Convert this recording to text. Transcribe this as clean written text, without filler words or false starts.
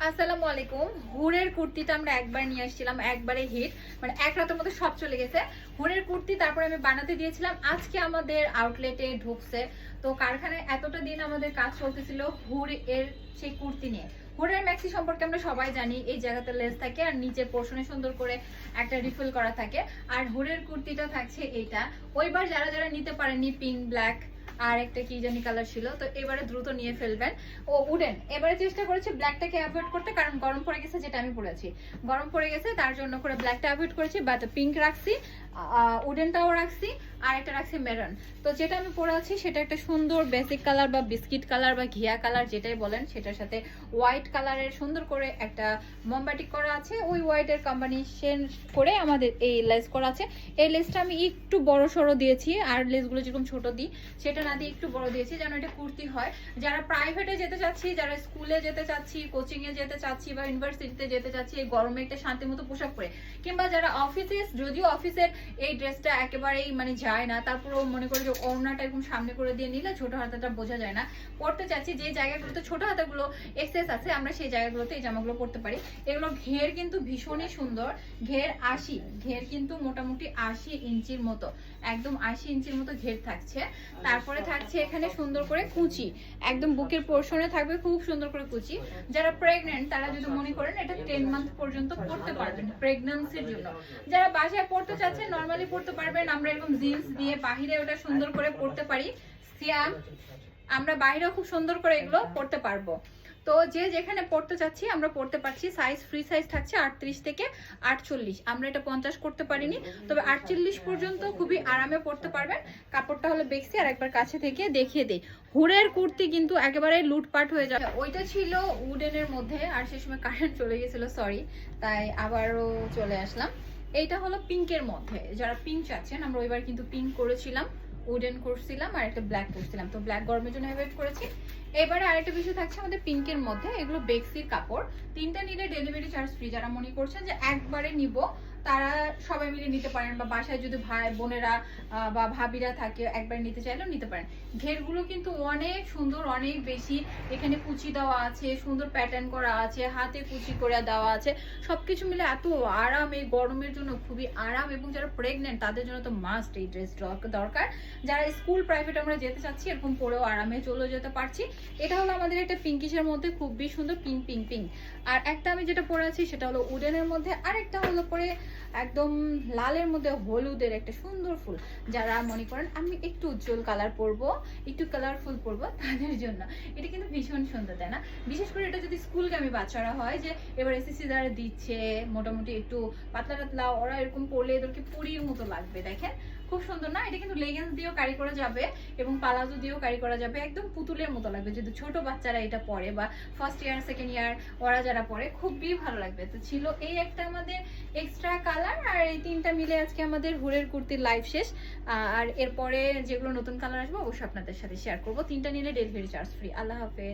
আসসালামু আলাইকুম। হুরের কুর্তিটা আমরা একবার নিয়ে আসছিলাম, একবারে হিট, মানে এক রাতের মধ্যে সব চলে গেছে হুরের কুর্তি। তারপরে আমি বানাতে দিয়েছিলাম, আজকে আমাদের আউটলেটে ঢুকছে। তো কারখানায় এতটা দিন আমাদের কাজ চলতেছিল হুর এর সেই কুর্তি নিয়ে। হুরের ম্যাক্সি সম্পর্কে আমরা সবাই জানি, এই জায়গাতে লেস থাকে আর নিচের পোর্শনে সুন্দর করে একটা রিফিল করা থাকে। আর হুরের কুর্তিটা থাকছে এইটা। ওইবার যারা যারা নিতে পারেননি, পিঙ্ক ব্ল্যাক আর একটা কি জানি কালার ছিল, তো এবারে দ্রুত নিয়ে ফেলবেন। ও উডেন এবারে চেষ্টা করেছি ব্ল্যাকটাকে অ্যাভয়েড করতে, কারণ গরম পড়ে গেছে, যেটা আমি পরেছি গরম পড়ে গেছে, তার জন্য করে ব্ল্যাকটা অ্যাভয়েড করেছি। বাট পিঙ্ক রাখছি, উডেনটাও রাখছি, আর একটা রাখছি মেরুন। তো যেটা আমি পরে আছি সেটা একটা সুন্দর বেসিক কালার বা বিস্কিট কালার বা ঘিয়া কালার যেটাই বলেন, সেটার সাথে হোয়াইট কালারের সুন্দর করে একটা মোমবাটিক করা আছে। ওই হোয়াইটের কম্বিনেশন করে আমাদের এই লেস করা আছে। এই লেসটা আমি একটু বড় সড়ো দিয়েছি, আর লেসগুলো যেরকম ছোট দিই সেটা না দিয়ে একটু বড় দিয়েছি, যেন এটা কুর্তি হয়। যারা প্রাইভেটে যেতে চাচ্ছি, যারা স্কুলে যেতে চাচ্ছি, কোচিং এ যেতে চাচ্ছি বা ইউনিভার্সিটিতে যেতে চাচ্ছি এই গরমে একটা শান্তিমতো পোশাক পরে, কিংবা যারা অফিসে, যদিও অফিসের এই ড্রেসটা একেবারেই মানে যায় না, তারপরেও মনে করি যে ওড়নাটা এরকম সামনে করে দিয়ে নিলে ছোট হাতাটা বোঝা যায় না, পড়তে চাচ্ছি যে জায়গাগুলোতে ছোট হাতাগুলো এক্সেস আছে আমরা সেই জায়গাগুলোতে এই জামাগুলো পরতে পারি। এগুলো ঘের কিন্তু ভীষণই সুন্দর, ঘের 80, ঘের কিন্তু মোটামুটি 80 ইঞ্চির মতো, একদম 80 ইঞ্চির মতো ঘের থাকছে। তারপরে থাকছে এখানে সুন্দর করে কুচি, একদম বুকের পোর্শনে থাকবে খুব সুন্দর করে কুচি। যারা প্রেগনেন্ট তারা যদি মনে করেন এটা 10 মান্থ পর্যন্ত পড়তে পারবেন প্রেগন্যান্সির জন্য। যারা বাসায় পড়তে চাচ্ছেন নরমালি পড়তে পারবেন, আমরা এরকম জিন্স দিয়ে বাহিরে ওটা সুন্দর করে পড়তে পারি। সিয়াম, আমরা বাইরেও খুব সুন্দর করে এগুলো পড়তে পারবো। তো যে যেখানে পড়তে চাচ্ছি আমরা পড়তে পারছি। সাইজ ফ্রি সাইজ থাকছে 38 থেকে 48, আমরা এটা 50 করতে পারিনি, তবে 48 পর্যন্ত খুবই আরামে পড়তে পারবেন। কাপড়টা হলো বেক্সি, আর একবার কাছে থেকে দেখিয়ে দেই। হুরের কুর্তি কিন্তু একেবারে লুটপাট হয়ে যাবে। ওইটা ছিল উডেনের মধ্যে, আর সেই সময় কারেন্ট চলে গেছিল, সরি, তাই আবারও চলে আসলাম। এইটা হলো পিঙ্কের মধ্যে, যারা পিঙ্ক চাচ্ছেন, আমরা ওইবার কিন্তু পিঙ্ক করেছিলাম, উডেন করছিলাম, আর একটা ব্ল্যাক করছিলাম, তো ব্ল্যাক গরমের জন্য অ্যাভয়েড করেছি। এবারে আরেকটা বিষয় থাকছে আমাদের পিঙ্কের মধ্যে, এগুলো বেক্সির কাপড়, তিনটা নিলে ডেলিভারি চার্জ ফ্রি। যারা মনে করছেন যে একবারে নিব তারা সবাই মিলে নিতে পারেন, বা বাসায় যদি ভাই বোনেরা বা ভাবিরা থাকে একবার নিতে চাইলেও নিতে পারেন। ঘেরগুলো কিন্তু অনেক সুন্দর, অনেক বেশি। এখানে কুচি দেওয়া আছে, সুন্দর প্যাটার্ন করা আছে, হাতে কুচি করে দেওয়া আছে, সবকিছু মিলে এত আরাম, এই গরমের জন্য খুবই আরাম। এবং যারা প্রেগনেন্ট তাদের জন্য তো মাস্ট এই ড্রেস দরকার। যারা স্কুল প্রাইভেট আমরা যেতে চাচ্ছি এরকম পরেও আরামে চলে যেতে পারছি। এটা হলো আমাদের একটা পিঙ্কিশের মধ্যে, খুবই সুন্দর পিঙ্ক পিঙ্ক পিঙ্ক। আর একটা আমি যেটা পরে আছি সেটা হলো উডেনের মধ্যে, আর একটা হলো পরে একদম লালের মধ্যে হলুদের একটা সুন্দর ফুল। যারা মনে করেন আমি একটু উজ্জ্বল কালার পরবো, একটু কালারফুল পরবো, তাদের জন্য এটা কিন্তু ভীষণ সুন্দর, তাই না? বিশেষ করে এটা যদি স্কুলগামী বাচ্চারা হয়, যে এবার এসএসসি যারা দিচ্ছে মোটামুটি একটু পাতলা পাতলা, ওরা এরকম পরলে এদেরকে পুরীর মতো লাগবে। দেখেন খুব সুন্দর না? এটা কিন্তু লেগিংস দিয়েও ক্যারি করা যাবে এবং পালাজো দিয়েও ক্যারি করা যাবে, একদম পুতুলের মতো লাগবে যদি ছোট বাচ্চারা এটা পরে, বা ফার্স্ট ইয়ার সেকেন্ড ইয়ার ওরা যারা পরে, খুবই ভালো লাগবে। তো ছিল এই একটা আমাদের এক্সট্রা কালার, আর এই তিনটা মিলে আজকে আমাদের হুরের কুর্তির লাইভ শেষ। আর এরপরে যেগুলো নতুন কালার আসবে অবশ্যই আপনাদের সাথে শেয়ার করবো। তিনটা নিলে ডেলিভারি চার্জ ফ্রি। আল্লাহ হাফেজ।